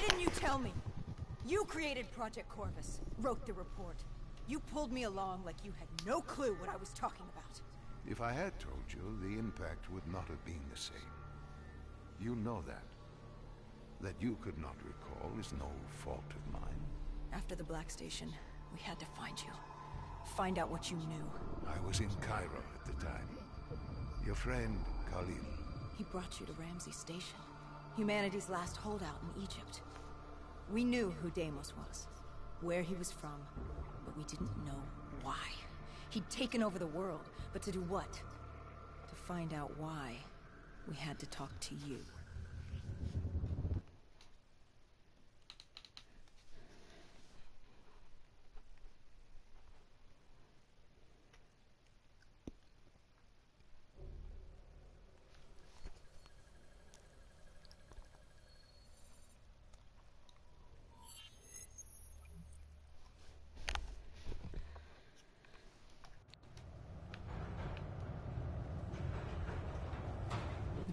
didn't you tell me? You created Project Corvus, wrote the report. You pulled me along like you had no clue what I was talking about. If I had told you, the impact would not have been the same. You know that. That you could not recall is no fault of mine. After the Black Station, we had to find you. Find out what you knew. I was in Cairo at the time. Your friend, Khalil. He brought you to Ramsey Station. Humanity's last holdout in Egypt. We knew who Deimos was, where he was from, but we didn't know why. He'd taken over the world, but to do what? To find out why, we had to talk to you.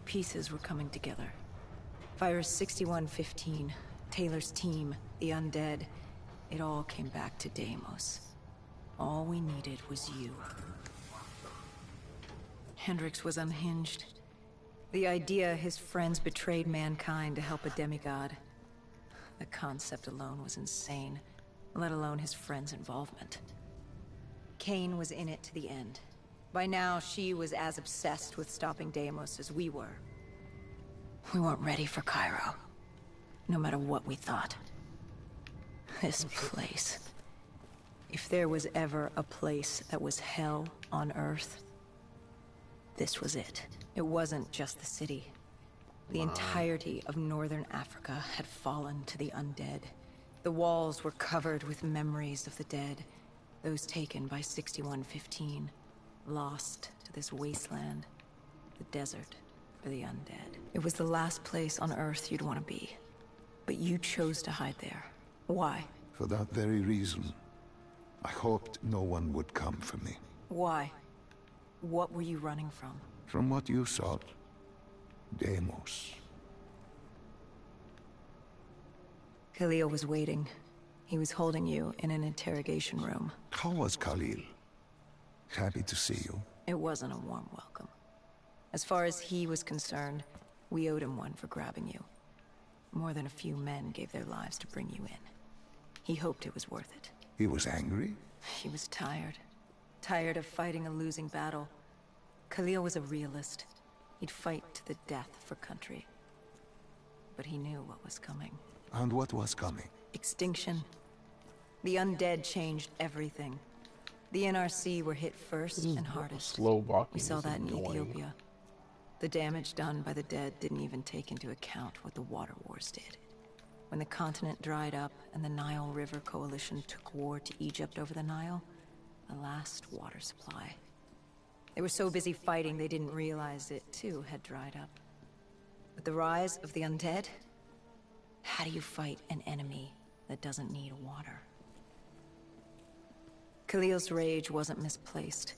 Pieces were coming together. Virus 6115, Taylor's team, the undead. It all came back to Deimos. All we needed was you. Hendricks was unhinged. The idea his friends betrayed mankind to help a demigod. The concept alone was insane, let alone his friends' involvement. Kane was in it to the end. By now, she was as obsessed with stopping Deimos as we were. We weren't ready for Cairo, no matter what we thought. This place. If there was ever a place that was hell on Earth, this was it. It wasn't just the city. The entirety of northern Africa had fallen to the undead. The walls were covered with memories of the dead, those taken by 6115. Lost to this wasteland, the desert for the undead. It was the last place on Earth you'd want to be. But you chose to hide there. Why? For that very reason. I hoped no one would come for me. Why? What were you running from? From what you sought. Deimos. Khalil was waiting. He was holding you in an interrogation room. How was Khalil? Happy to see you. It wasn't a warm welcome. As far as he was concerned, we owed him one for grabbing you. More than a few men gave their lives to bring you in. He hoped it was worth it. He was angry? He was tired. Tired of fighting a losing battle. Khalil was a realist. He'd fight to the death for country. But he knew what was coming. And what was coming? Extinction. The undead changed everything. The NRC were hit first and hardest. Slow walking. We saw that in Ethiopia. The damage done by the dead didn't even take into account what the water wars did. When the continent dried up and the Nile River Coalition took war to Egypt over the Nile, the last water supply. They were so busy fighting they didn't realize it too had dried up. With the rise of the undead, how do you fight an enemy that doesn't need water? Khalil's rage wasn't misplaced.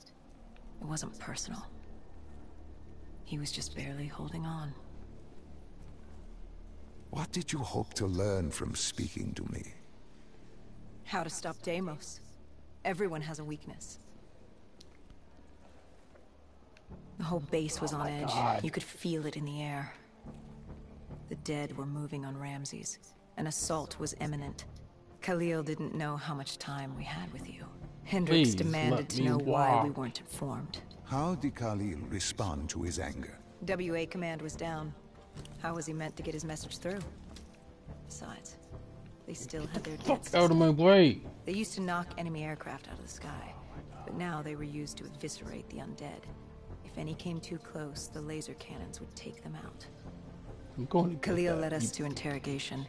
It wasn't personal. He was just barely holding on. What did you hope to learn from speaking to me? How to stop Deimos. Everyone has a weakness. The whole base was on edge. God. You could feel it in the air. The dead were moving on Ramses. An assault was imminent. Khalil didn't know how much time we had with you. Hendricks Please demanded let to me know why we walk. weren't informed. How did Khalil respond to his anger? WA command was down. How was he meant to get his message through? Besides, they still had their Fuck dead out of my way. They used to knock enemy aircraft out of the sky, but now they were used to eviscerate the undead. If any came too close, the laser cannons would take them out. I'm going to get Khalil that. led us to interrogation.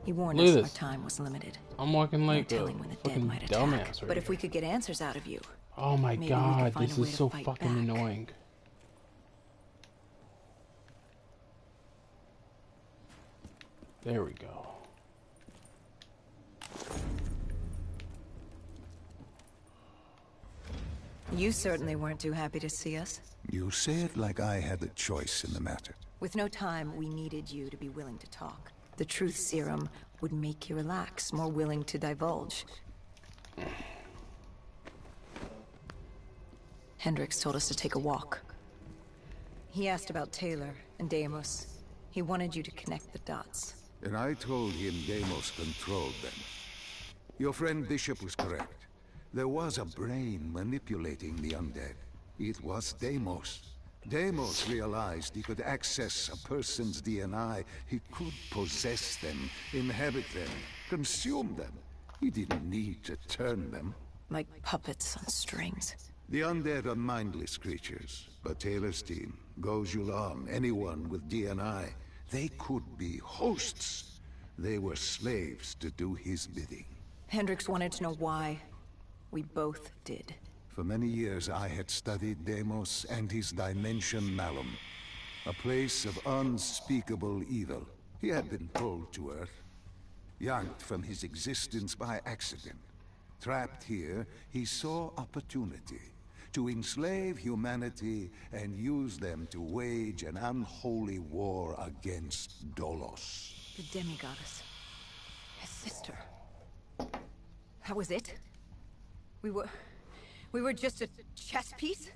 He warned Look us at our this. time was limited. I'm walking No like a telling when the dead fucking might attack. dumbass right But if we here. could get answers out of you, Oh my maybe we could god, find this a way is to so fight fucking back. annoying. There we go. you certainly weren't too happy to see us. You say it like I had a choice in the matter. With no time, we needed you to be willing to talk. The truth serum would make you relax, more willing to divulge. Hendricks told us to take a walk. He asked about Taylor and Deimos. He wanted you to connect the dots. And I told him Deimos controlled them. Your friend Bishop was correct. There was a brain manipulating the undead. It was Deimos. Deimos realized he could access a person's DNA. He could possess them, inhabit them, consume them. He didn't need to turn them. Like puppets on strings. The undead are mindless creatures, but Taylor's team, Gojulan, anyone with DNA, they could be hosts. They were slaves to do his bidding. Hendricks wanted to know why. We both did. For many years I had studied Deimos and his dimension Malum, a place of unspeakable evil. He had been pulled to Earth, yanked from his existence by accident. Trapped here, he saw opportunity to enslave humanity and use them to wage an unholy war against Dolos. The demigoddess. His sister. That was it? We were just a chess piece?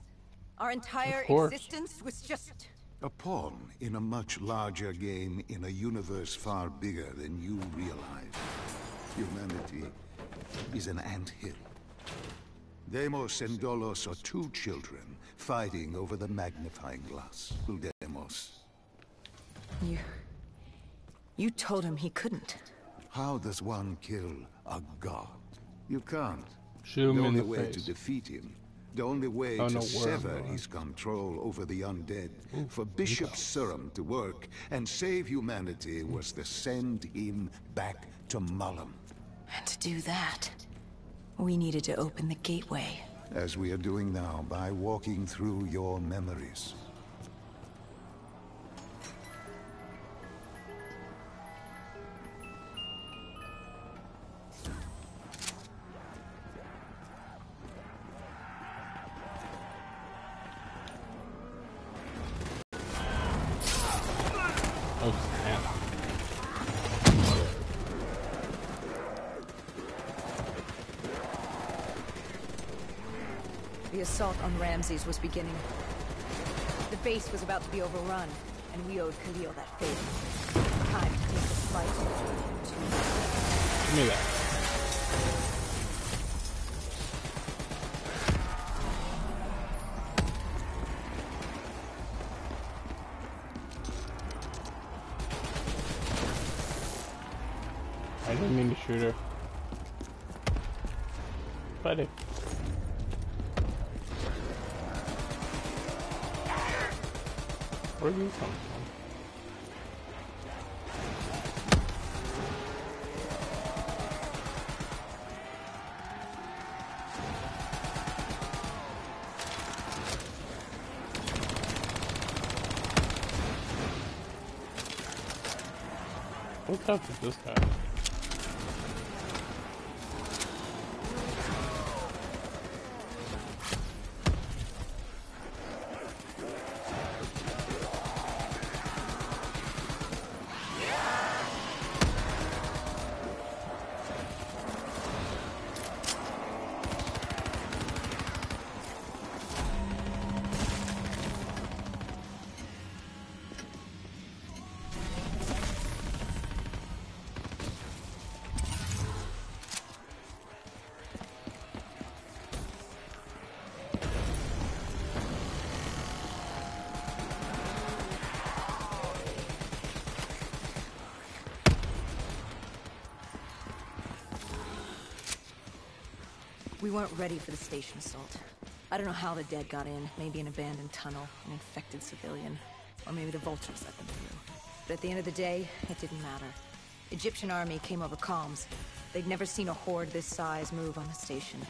Our entire existence was just... A pawn in a much larger game in a universe far bigger than you realize. Humanity is an anthill. Deimos and Dolos are two children fighting over the magnifying glass. Deimos. You told him he couldn't. How does one kill a god? You can't. Shoot him the in only the way face. to defeat him, the only way to sever his control over the undead, for Bishop Surum to work and save humanity, was to send him back to Malum. And to do that, we needed to open the gateway. As we are doing now by walking through your memories. Oh, snap. The assault on Ramses was beginning. The base was about to be overrun, and we owed Khalil that favor. Time to take this fight to... Give me that. I didn't mean to shoot her. But it... Where do you come from? What tough is this guy? We weren't ready for the station assault. I don't know how the dead got in. Maybe an abandoned tunnel, an infected civilian. Or maybe the vultures let them through. But at the end of the day, it didn't matter. Egyptian army came over comms. They'd never seen a horde this size move on the station.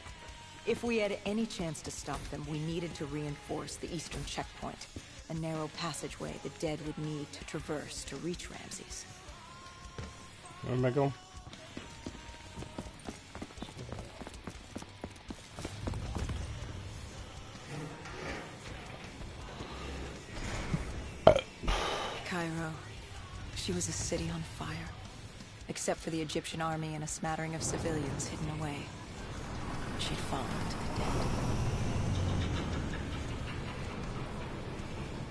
If we had any chance to stop them, we needed to reinforce the eastern checkpoint. A narrow passageway the dead would need to traverse to reach Ramses. Where am I going? Cairo. She was a city on fire. except for the Egyptian army and a smattering of civilians hidden away. She'd fallen to the dead.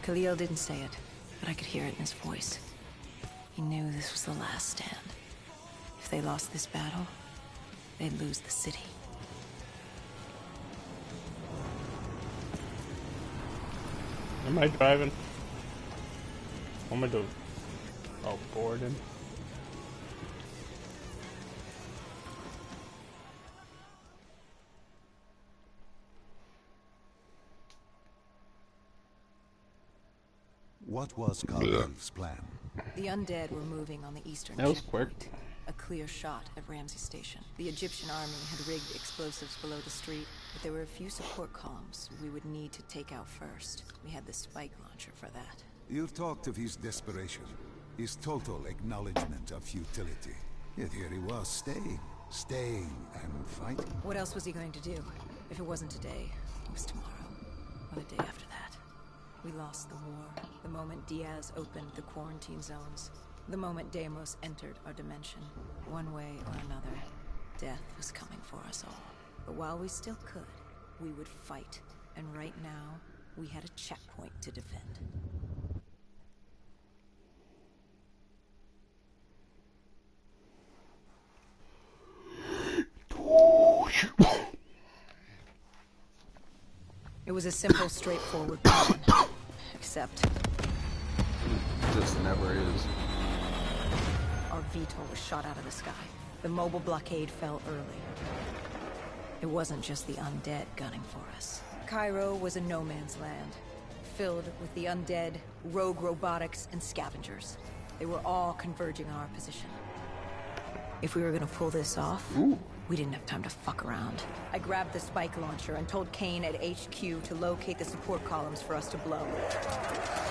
Khalil didn't say it, but I could hear it in his voice. He knew this was the last stand. If they lost this battle, they'd lose the city. Am I driving? What am I doing? Oh, boarding. What was Khalil's plan? The undead were moving on the eastern That was quick. checkpoint. A clear shot at Ramsey Station. The Egyptian army had rigged explosives below the street, but there were a few support columns we would need to take out first. We had the spike launcher for that. You've talked of his desperation, his total acknowledgement of futility. Yet here he was, staying and fighting. What else was he going to do? If it wasn't today, it was tomorrow, or the day after that. We lost the war the moment Diaz opened the quarantine zones. The moment Deimos entered our dimension. One way or another, death was coming for us all. But while we still could, we would fight. And right now, we had a checkpoint to defend. It was a simple, straightforward plan. Except Just never is. our VTOL was shot out of the sky. The mobile blockade fell early. It wasn't just the undead gunning for us. Cairo was a no man's land, filled with the undead, rogue robotics, and scavengers. They were all converging on our position. If we were gonna pull this off, we didn't have time to fuck around. I grabbed the spike launcher and told Kane at HQ to locate the support columns for us to blow.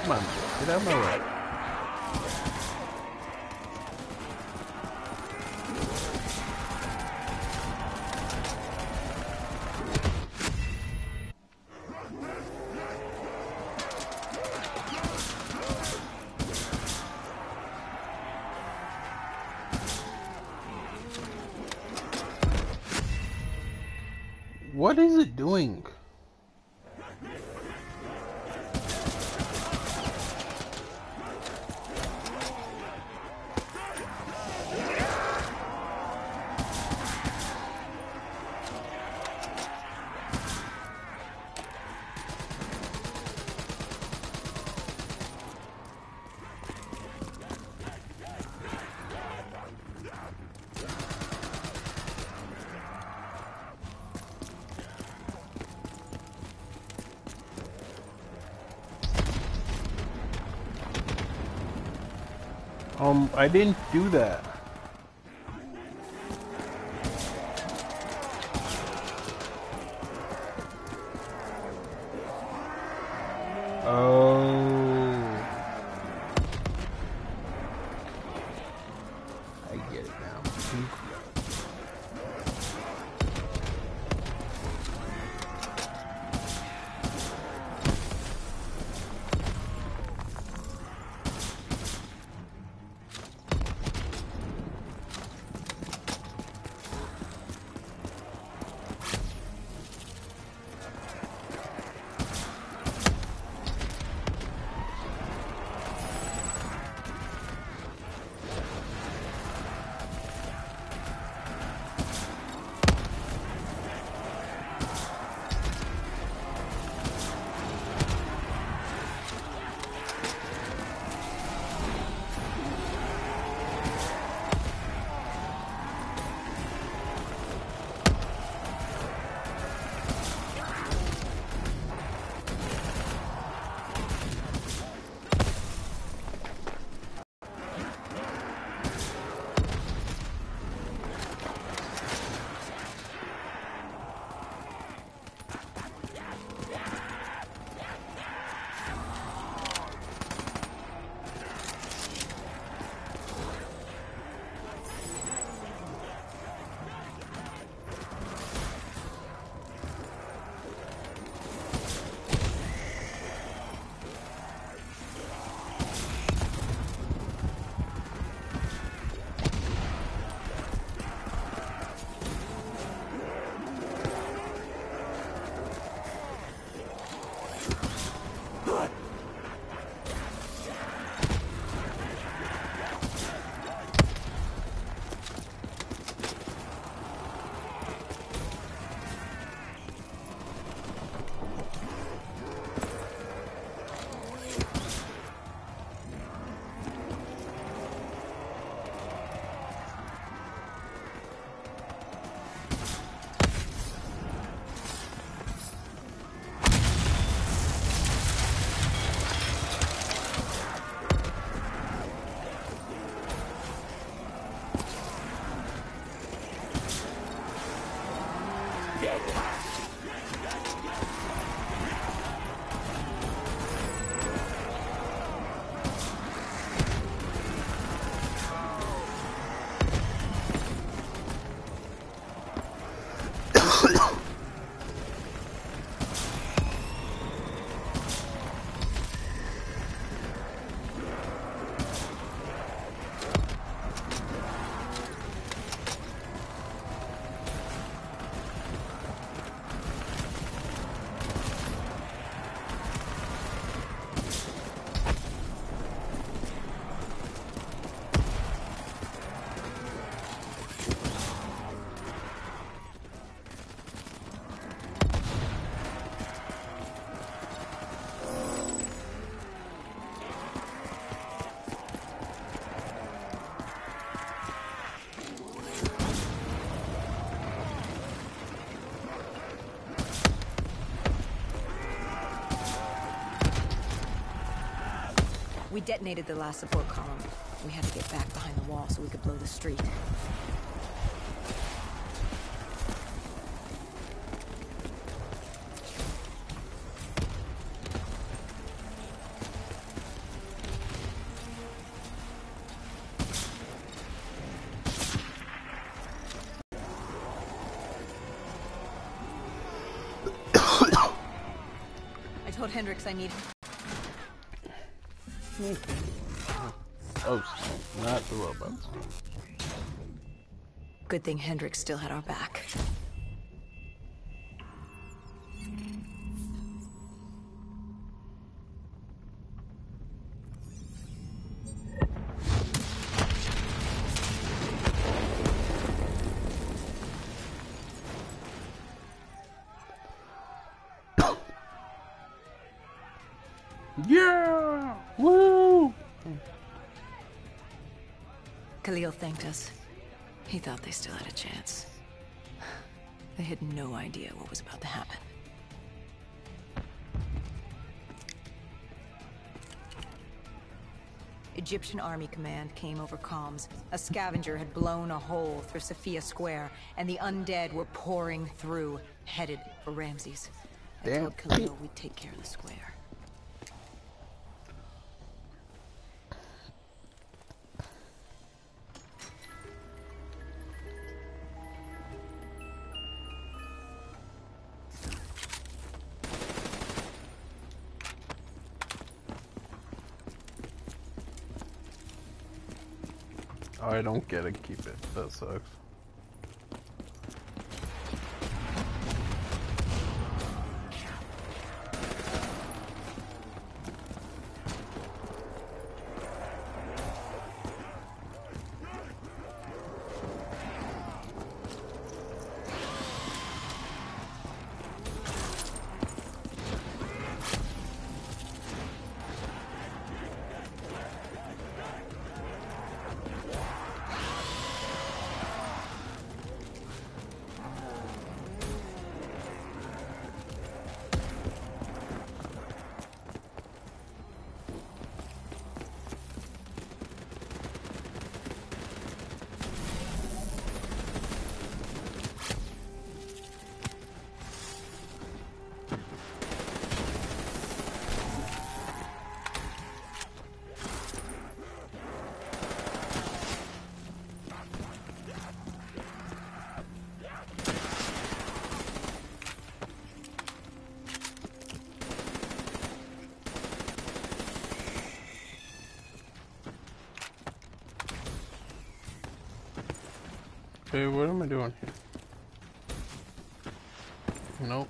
Come on, get out of my way. What is it doing? I didn't do that. Oh. I get it now. detonated the last support column. We had to get back behind the wall so we could blow the street. I told Hendricks I need him. Oh, not the robots. Good thing Hendricks still had our back. Yeah! Woo! Khalil thanked us. He thought they still had a chance. They had no idea what was about to happen. Egyptian Army Command came over comms. A scavenger had blown a hole through Sophia Square, and the undead were pouring through, headed for Ramses. I Damn. told Khalil we'd take care of the square. Oh, I don't get to keep it. That sucks. Okay, what am I doing here? Nope.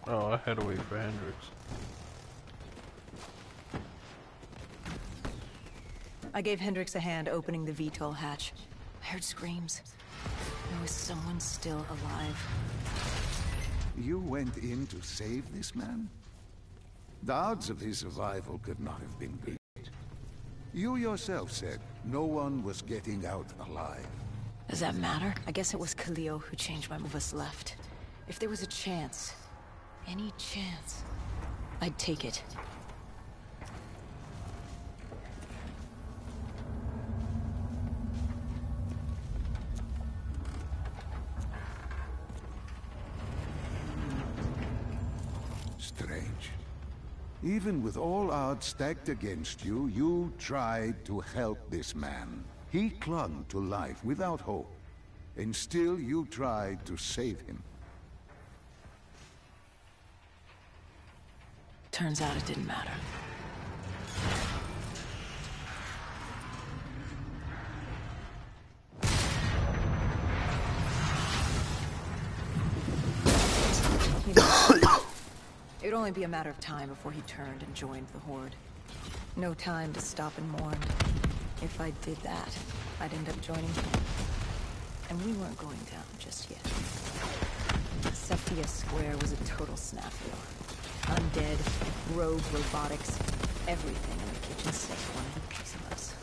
Oh, I had to wait for Hendricks. I gave Hendricks a hand opening the VTOL hatch. I heard screams. There was someone still alive. You went in to save this man? The odds of his survival could not have been great. You yourself said no one was getting out alive. Does that matter? I guess it was Khalil who changed my move us left. If there was a chance, any chance, I'd take it. Strange. Even with all odds stacked against you, you tried to help this man. He clung to life without hope, and still you tried to save him. Turns out it didn't matter. It would only be a matter of time before he turned and joined the Horde. No time to stop and mourn. If I did that, I'd end up joining him. And we weren't going down just yet. Sophia Square was a total snafu. Undead, rogue robotics, everything in the kitchen sink wanted a piece of us.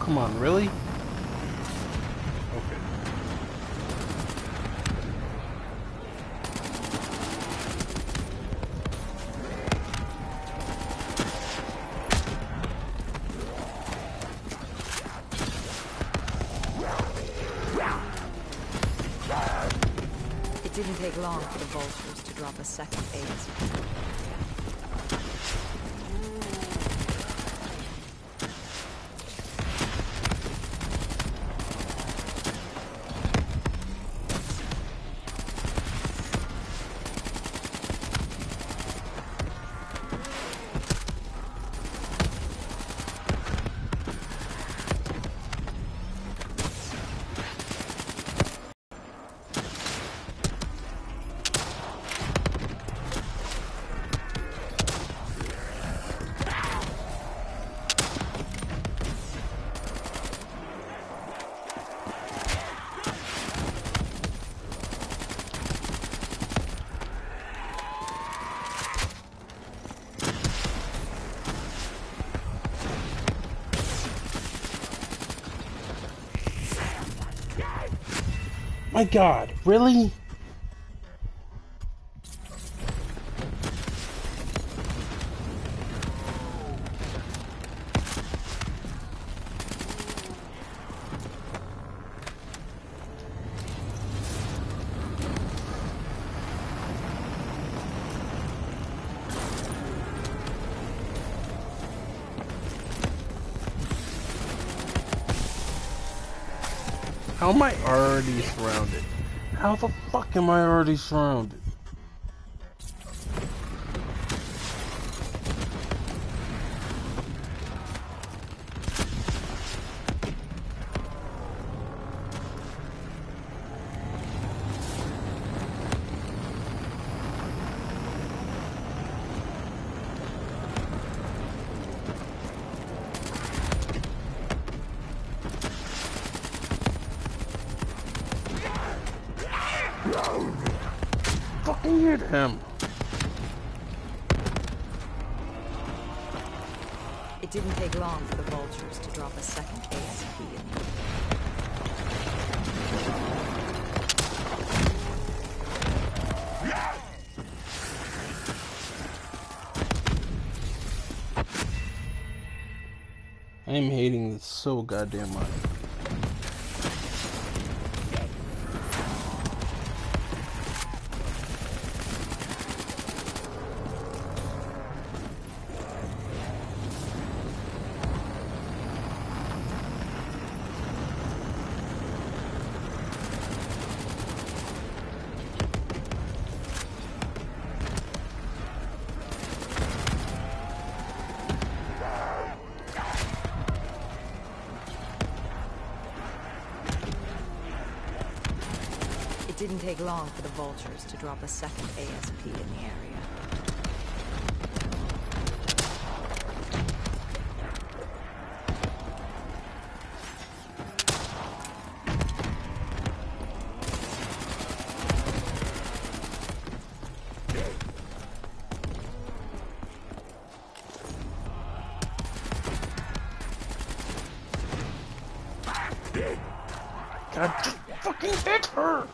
come on, really? Okay. It didn't take long for the vultures to drop a second ASP. My God, really? How am I already surrounded? How the fuck am I already surrounded? Fucking hit him. It didn't take long for the vultures to drop a second ASP in the I'm hating this so goddamn much. It didn't take long for the vultures to drop a second ASP in the area. God, just fucking hit her!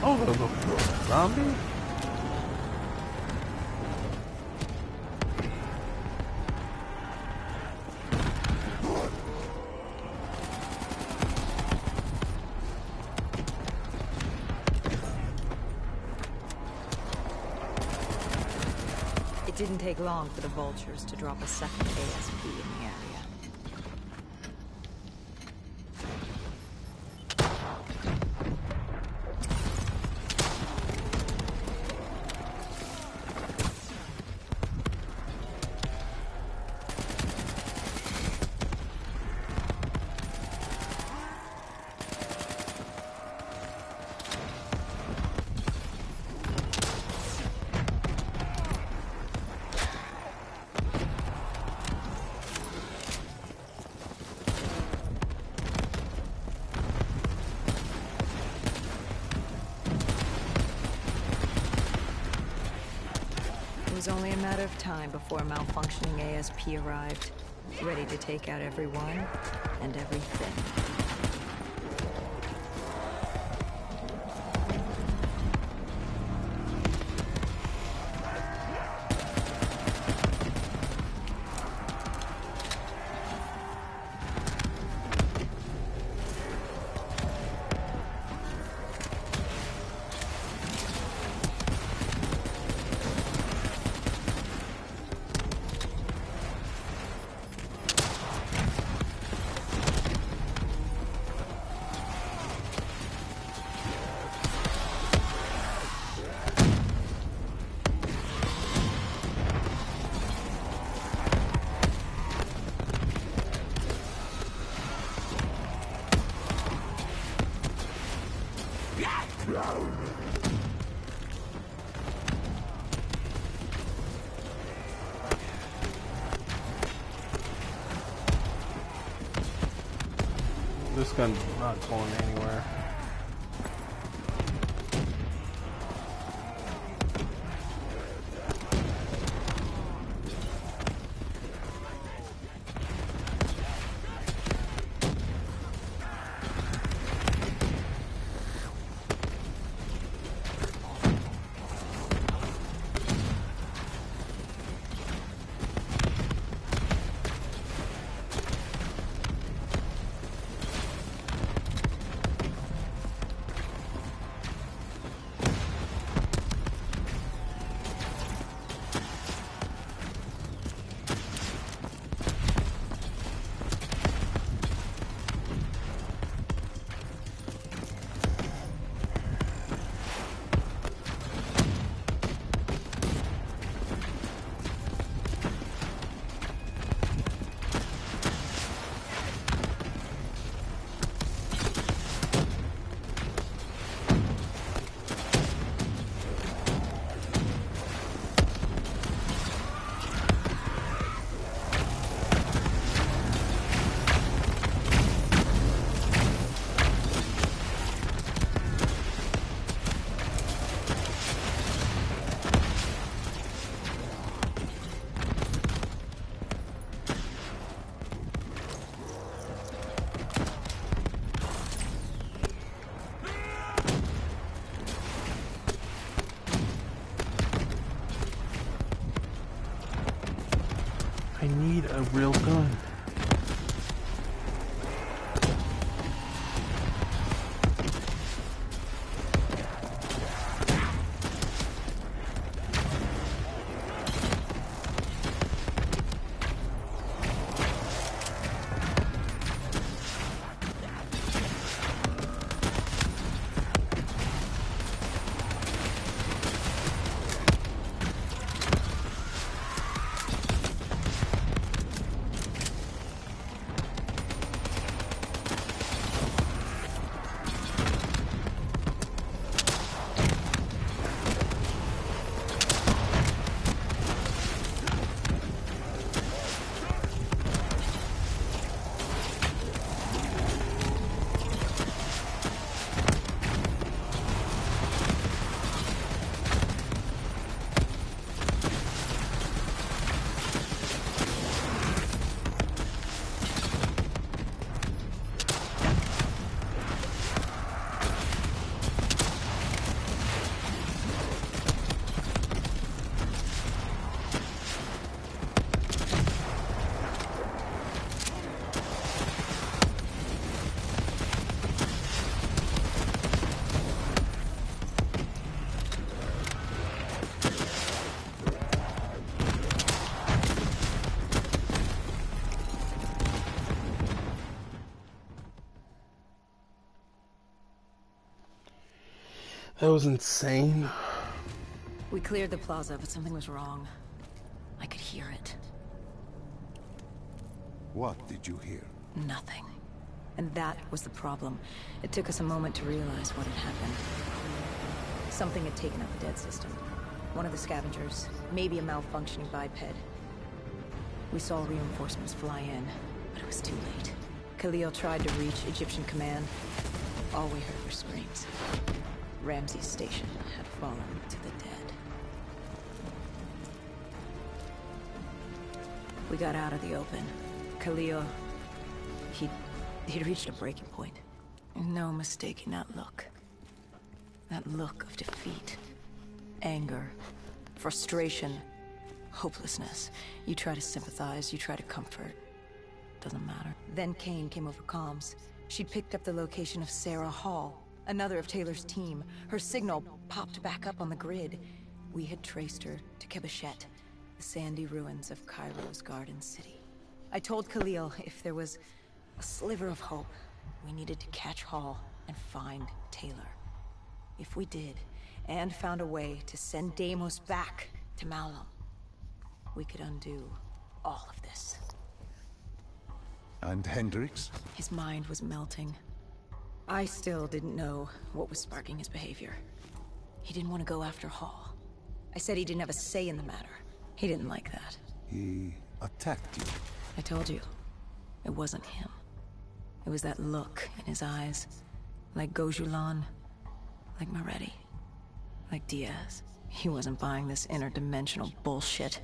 Oh, the zombie? It didn't take long for the vultures to drop a second ASP in the area. was only a matter of time before a malfunctioning ASP arrived, ready to take out everyone and everything. This gun's not going anywhere. I need a real gun. That was insane. We cleared the plaza, but something was wrong. I could hear it. What did you hear? Nothing. And that was the problem. It took us a moment to realize what had happened. Something had taken out the dead system. One of the scavengers, maybe a malfunctioning biped. We saw reinforcements fly in, but it was too late. Khalil tried to reach Egyptian command. All we heard were screams. Ramses' station had fallen to the dead. We got out of the open. Khalil, he'd reached a breaking point. No mistaking that look. That look of defeat. Anger. Frustration. Hopelessness. You try to sympathize, you try to comfort. Doesn't matter. Then Kane came over comms. She'd picked up the location of Sarah Hall, another of Taylor's team. Her signal popped back up on the grid. We had traced her to Kebeshet, the sandy ruins of Cairo's Garden City. I told Khalil if there was a sliver of hope, we needed to catch Hall and find Taylor. If we did, and found a way to send Deimos back to Malum, we could undo all of this. And Hendricks? His mind was melting. I still didn't know what was sparking his behavior. He didn't want to go after Hall. I said he didn't have a say in the matter. He didn't like that. He attacked you. I told you, it wasn't him. It was that look in his eyes. Like Gojulan, like Moretti, like Diaz. He wasn't buying this interdimensional bullshit.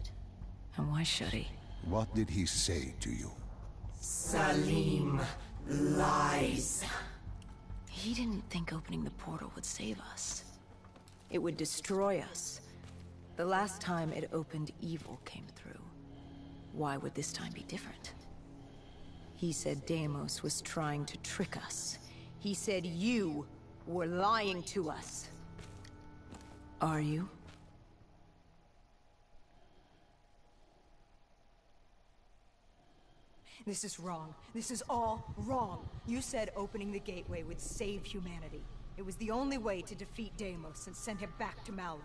And why should he? What did he say to you? Salim lies. He didn't think opening the portal would save us. It would destroy us. The last time it opened, evil came through. Why would this time be different? He said Deimos was trying to trick us. He said you were lying to us. Are you? This is wrong. This is all wrong. You said opening the gateway would save humanity. It was the only way to defeat Deimos and send him back to Malum.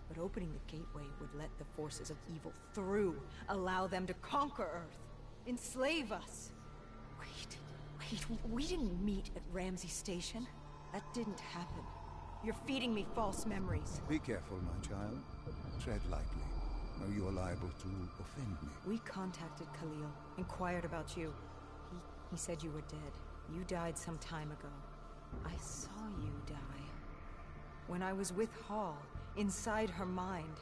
But opening the gateway would let the forces of evil through, allow them to conquer Earth, enslave us. Wait, we didn't meet at Ramsey Station. That didn't happen. You're feeding me false memories. Be careful, my child. Tread lightly, or you are liable to offend me. We contacted Khalil, inquired about you. He said you were dead. You died some time ago. I saw you die. When I was with Hall, inside her mind,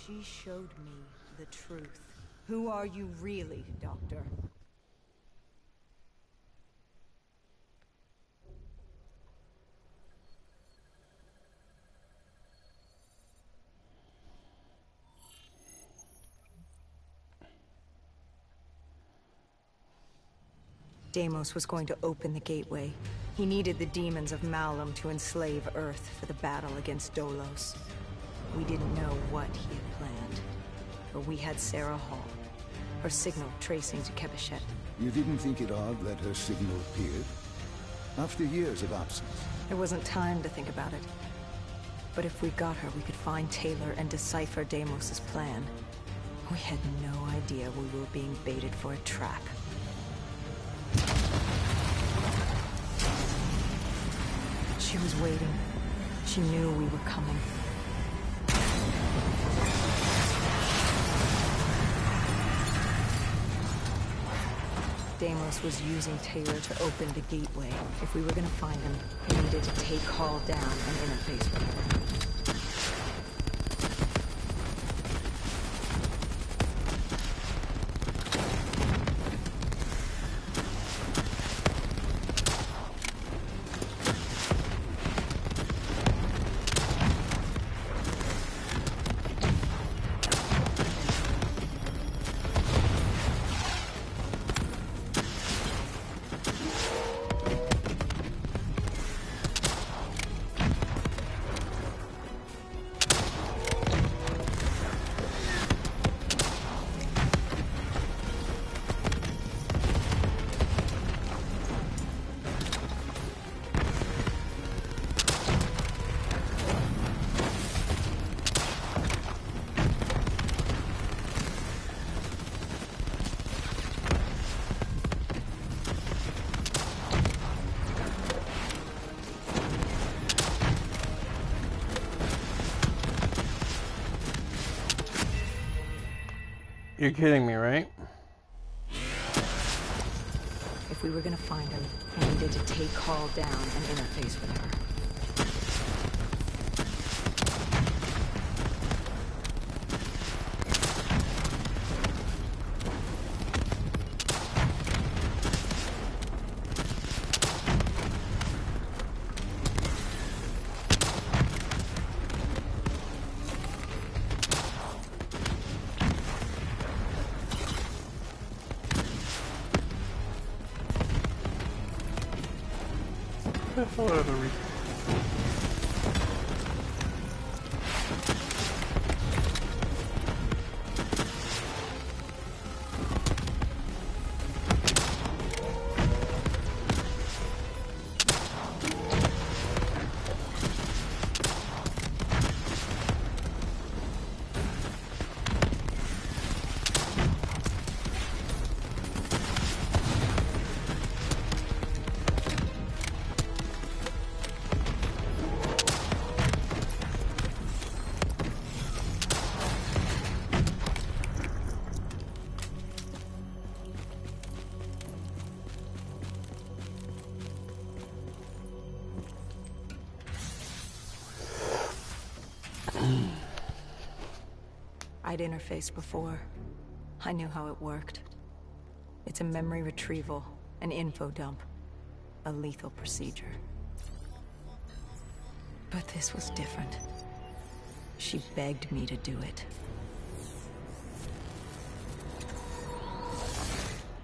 she showed me the truth. Who are you really, Doctor? Deimos was going to open the gateway. He needed the demons of Malum to enslave Earth for the battle against Dolos. We didn't know what he had planned, but we had Sarah Hall, her signal tracing to Kebeshet. You didn't think it odd that her signal appeared? After years of absence. There wasn't time to think about it. But if we got her, we could find Taylor and decipher Deimos' plan. We had no idea we were being baited for a trap. She was waiting. She knew we were coming. Deimos was using Taylor to open the gateway. If we were gonna find him, he needed to take Hall down and interface with her. You're kidding me, right? If we were gonna find him, I needed to take Hall down and interface with her. the hell are the I'd interfaced before. I knew how it worked. It's a memory retrieval, an info dump, a lethal procedure. But this was different. She begged me to do it.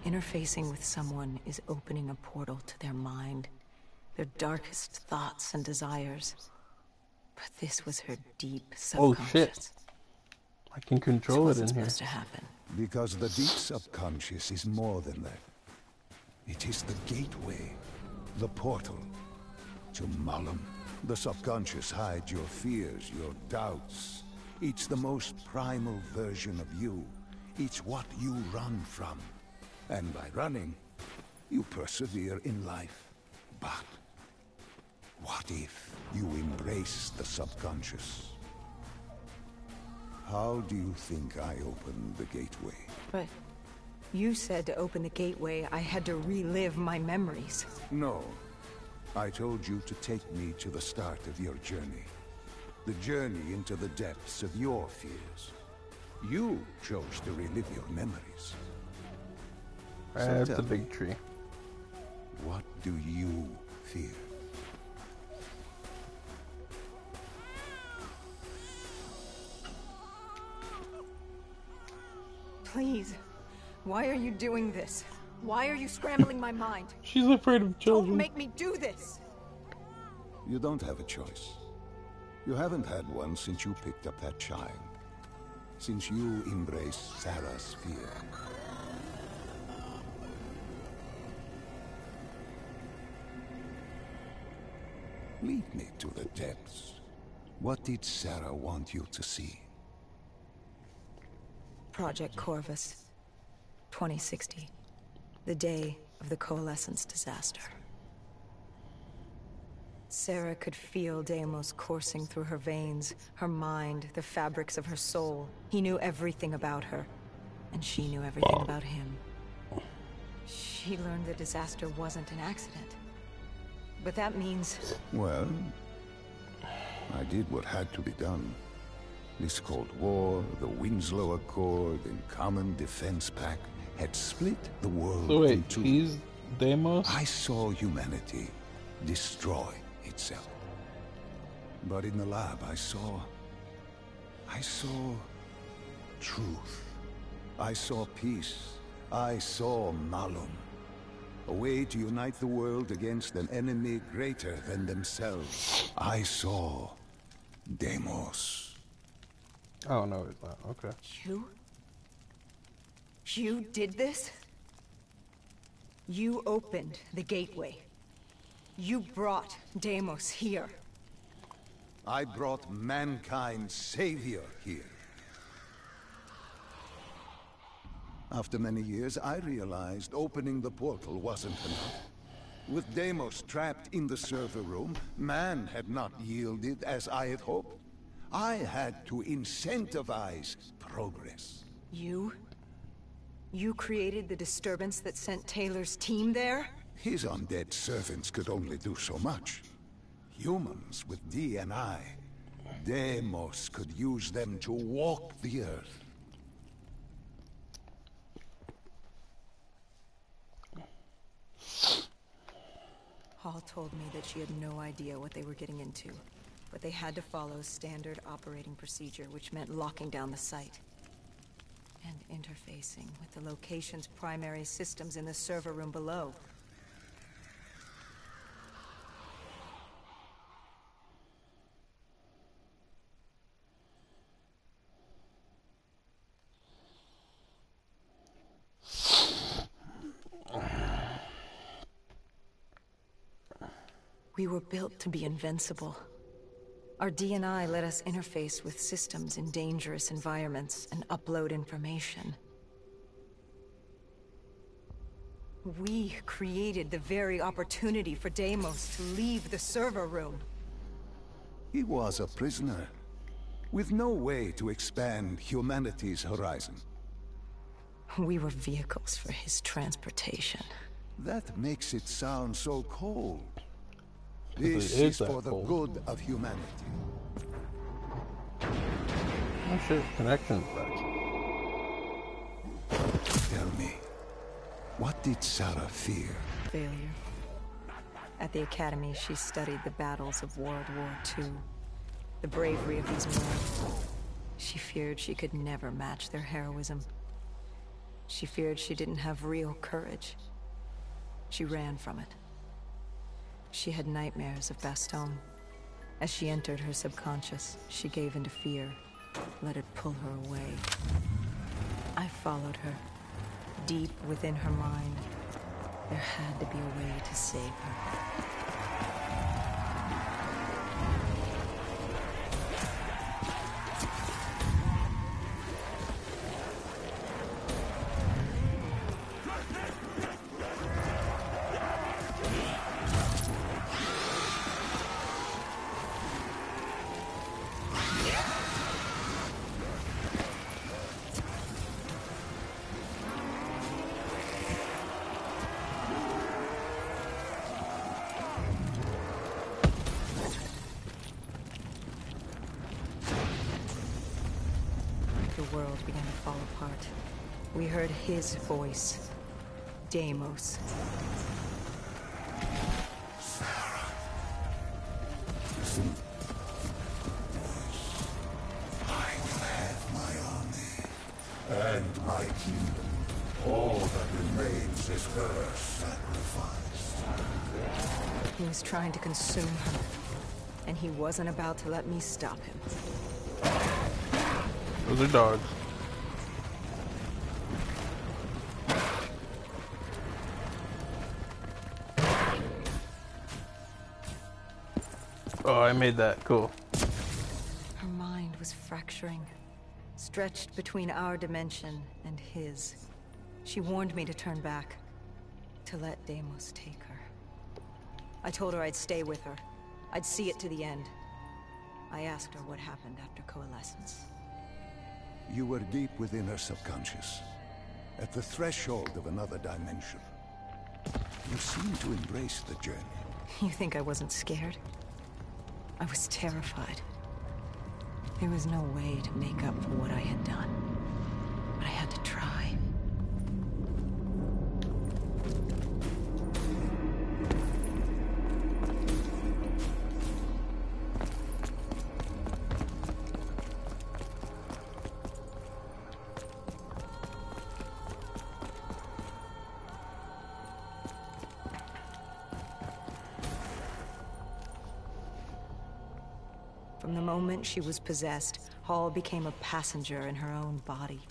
Interfacing with someone is opening a portal to their mind, their darkest thoughts and desires. But this was her deep subconscious. Oh shit. I can control it in here. Supposed to happen. Because the deep subconscious is more than that. It is the gateway, the portal to Malum. The subconscious hides your fears, your doubts. It's the most primal version of you. It's what you run from. And by running, you persevere in life. But what if you embrace the subconscious? How do you think I opened the gateway? But you said to open the gateway, I had to relive my memories. No. I told you to take me to the start of your journey. The journey into the depths of your fears. You chose to relive your memories. That's a big tree. What do you fear? Please. Why are you doing this? Why are you scrambling my mind? She's afraid of children. Don't make me do this! You don't have a choice. You haven't had one since you picked up that child. Since you embraced Sarah's fear. Lead me to the depths. What did Sarah want you to see? Project Corvus, 2060. The day of the Coalescence disaster. Sarah could feel Deimos coursing through her veins, her mind, the fabrics of her soul. He knew everything about her, and she knew everything about him. She learned the disaster wasn't an accident. But that means... Well, I did what had to be done. This Cold War, the Winslow Accord, and Common Defense Pact had split the world So wait, into... he's Deimos? I saw humanity destroy itself. But in the lab, I saw truth. I saw peace. I saw Malum. A way to unite the world against an enemy greater than themselves. I saw Deimos. Oh, no, it's not. Okay. You? You did this? You opened the gateway. You brought Deimos here. I brought mankind's savior here. After many years, I realized opening the portal wasn't enough. With Deimos trapped in the server room, man had not yielded as I had hoped. I had to incentivize progress. You? You created the disturbance that sent Taylor's team there? His undead servants could only do so much. Humans with D&I, Deimos could use them to walk the earth. Hall told me that she had no idea what they were getting into, but they had to follow standard operating procedure, which meant locking down the site. And interfacing with the location's primary systems in the server room below. We were built to be invincible. Our D&I let us interface with systems in dangerous environments and upload information. We created the very opportunity for Deimos to leave the server room. He was a prisoner, with no way to expand humanity's horizon. We were vehicles for his transportation. That makes it sound so cold. Because This it is is that for the cold. good of humanity. Oh shit, connections back. Tell me, what did Sarah fear? Failure. At the Academy, she studied the battles of World War II. The bravery of these men. She feared she could never match their heroism. She feared she didn't have real courage. She ran from it. She had nightmares of Bastogne. As she entered her subconscious, she gave into fear, let it pull her away. I followed her. Deep within her mind, there had to be a way to save her. The world began to fall apart. We heard his voice. Deimos. I will have my army and my kingdom. All that remains is her sacrifice. He was trying to consume her, and he wasn't about to let me stop him. Those are dogs. Oh, I made that. Cool. Her mind was fracturing, stretched between our dimension and his. She warned me to turn back, to let Deimos take her. I told her I'd stay with her. I'd see it to the end. I asked her what happened after coalescence. You were deep within her subconscious, at the threshold of another dimension. You seem to embrace the journey. You think I wasn't scared? I was terrified. There was no way to make up for what I had done. But I had to try. From the moment she was possessed, Hall became a passenger in her own body.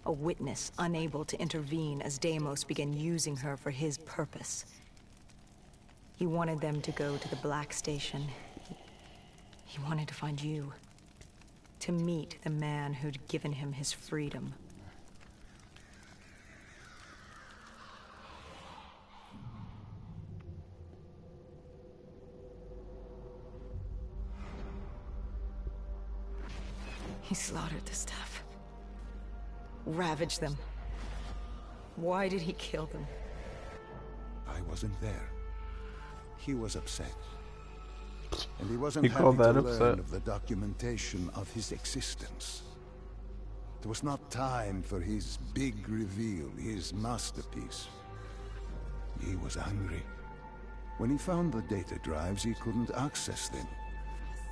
A witness unable to intervene as Deimos began using her for his purpose. He wanted them to go to the Black Station. He wanted to find you. To meet the man who'd given him his freedom. He slaughtered the staff. Ravaged them. Why did he kill them? I wasn't there. He was upset. And he wasn't You happy call to that learn upset? of the documentation of his existence. It was not time for his big reveal, his masterpiece. He was angry. When he found the data drives, he couldn't access them.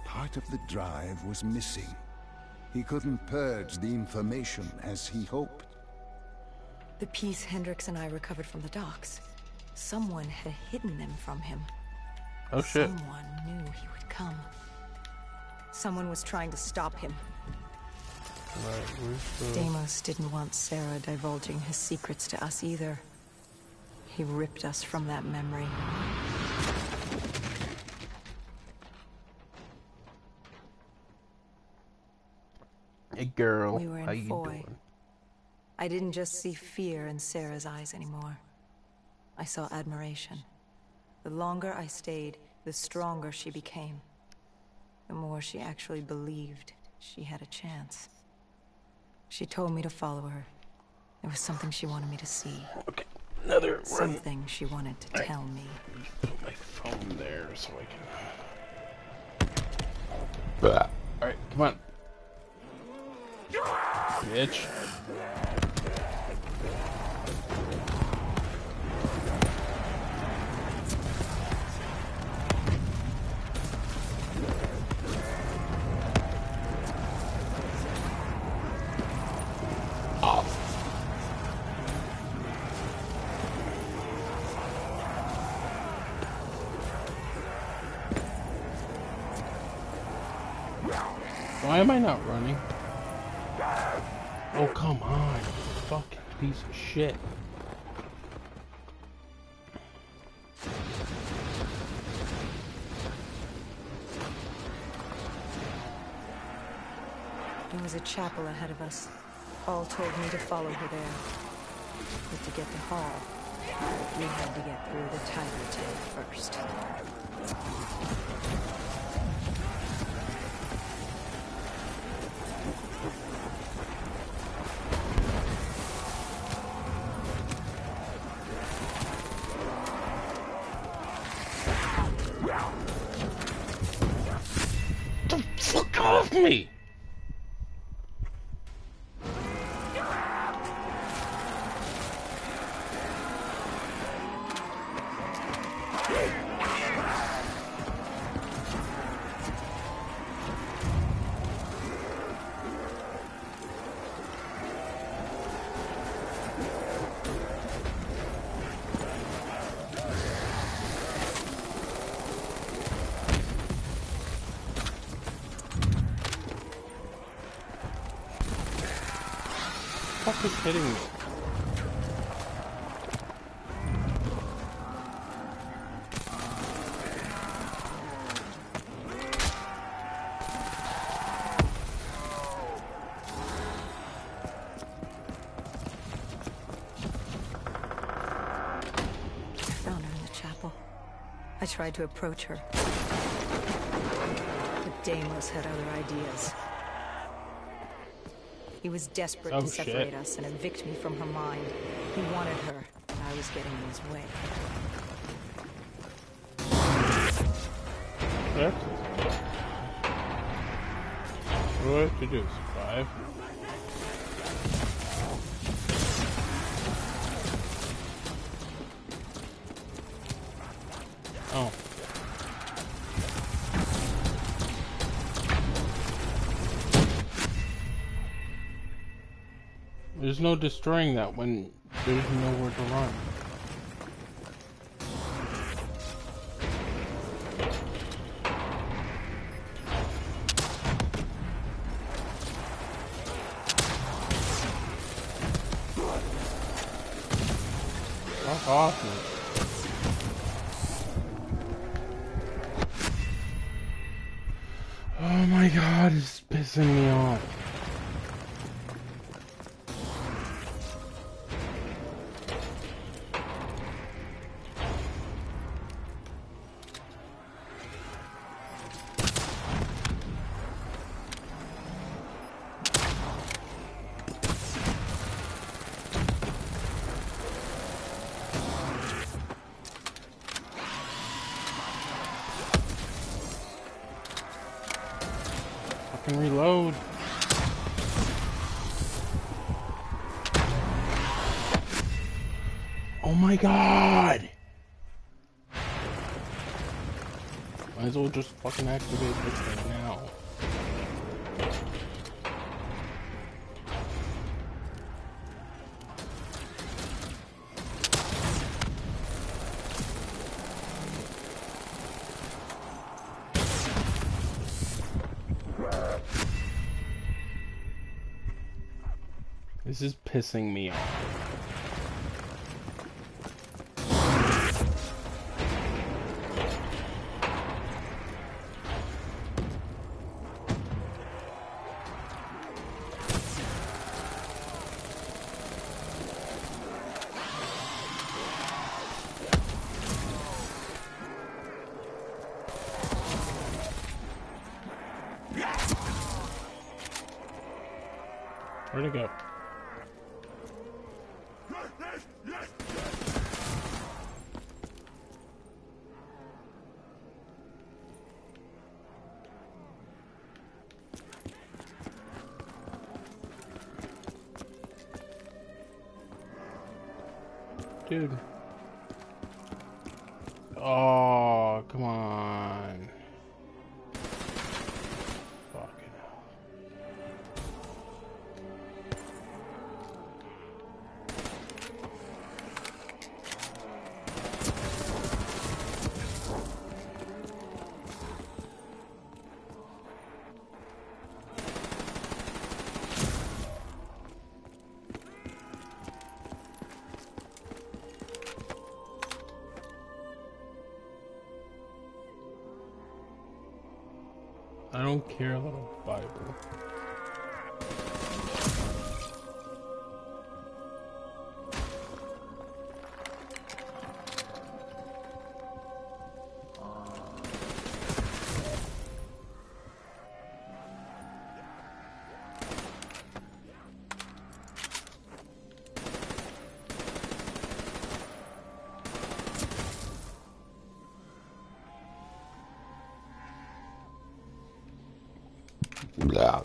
Part of the drive was missing. He couldn't purge the information as he hoped. The piece Hendricks and I recovered from the docks. Someone had hidden them from him. Oh shit. Someone knew he would come. Someone was trying to stop him. Right, where's the... Deimos didn't want Sarah divulging his secrets to us either. He ripped us from that memory. girl. We were in How you Foy. doing? I didn't just see fear in Sarah's eyes anymore. I saw admiration. The longer I stayed, the stronger she became. The more she actually believed she had a chance. She told me to follow her. There was something she wanted me to see. Okay, another run. Something she wanted to tell me. Put my phone there so I can. Alright, come on. Bitch. Why am I not running? Oh, come on, you fucking piece of shit. There was a chapel ahead of us. All told me to follow her there. But to get to Hall, we had to get through the Tiger tank first. Fuck off me! What the fuck is hitting me? Found her in the chapel. I tried to approach her. But Deimos had other ideas. He was desperate to separate us and evict me from her mind. He wanted her, and I was getting in his way. Yeah. What do I have to do? Survive? Oh. There's no destroying that when there's nowhere to run. Fuck off me. Oh my god, it's pissing me off. Reload. Oh my god! Might as well just fucking activate this thing now. This is pissing me off. Where'd it go? Dude. Oh, come on. Fucking hell. I don't care, little Bible. Blah.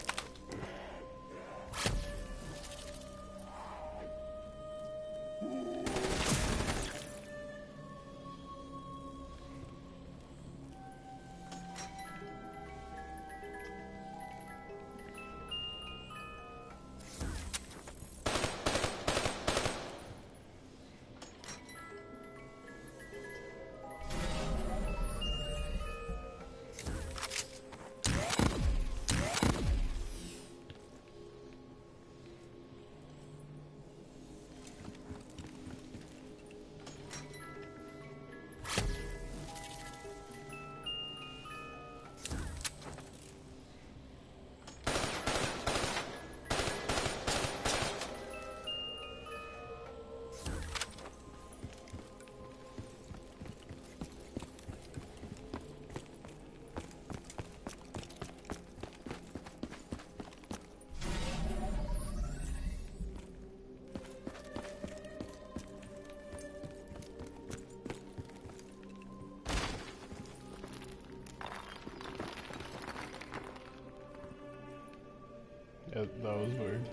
Yeah, that was weird.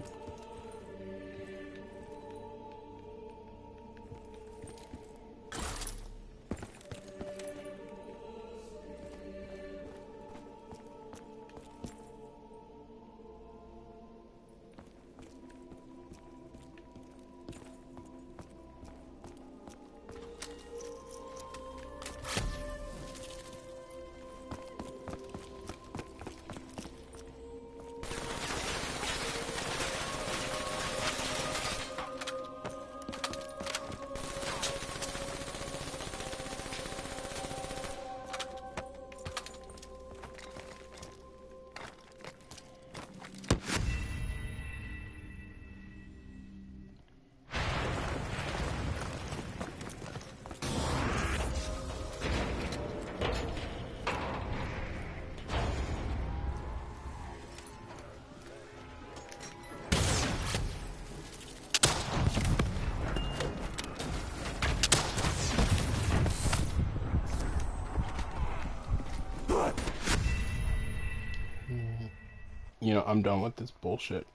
You know, I'm done with this bullshit.